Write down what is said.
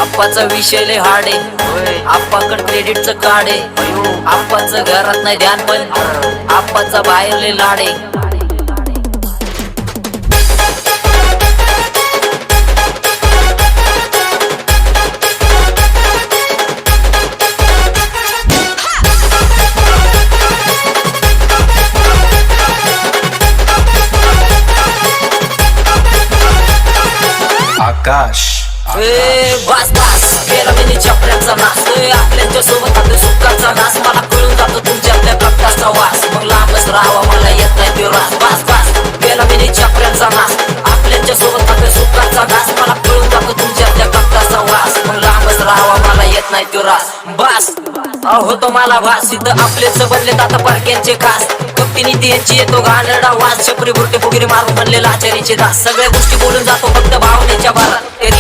आप्पाचा विषय लय हार्ड आहे, आप्पाकड क्रेडिटचं कार्ड आहे, आप्पाचं घरात नाही ध्यान पण आप्पाचा बाहेर लय लाड आहे. आकाश बस बस केला मी चपऱ्याचा नाश, आपल्याच्या सोबत आपल्या सुखाचा नाश. मला कळून जातो तुमच्यातल्या कष्टाचा वास, मग लांबच राहावा मला येत नाही तो रास. बस बस केला मी चपऱ्याचा नाश, आपल्याच्या सोबत आपल्या सुखाचा नाश. मला कळून जातो तुमच्यातल्या कष्टाचा वास, मग लांबच राहावा मला येत नाही तो रास. बस होतो मला भास, इथं आपलेच बनलेत आता परक्यांचे खास. कप्तीनी त्यांची येतो घाणेरडा वास, छपरी बुरटे फुगिरी मारून बनलेला आचारीचे दास. सगळ्या गोष्टी बोलून जातो फक्त भावनेच्या भारात.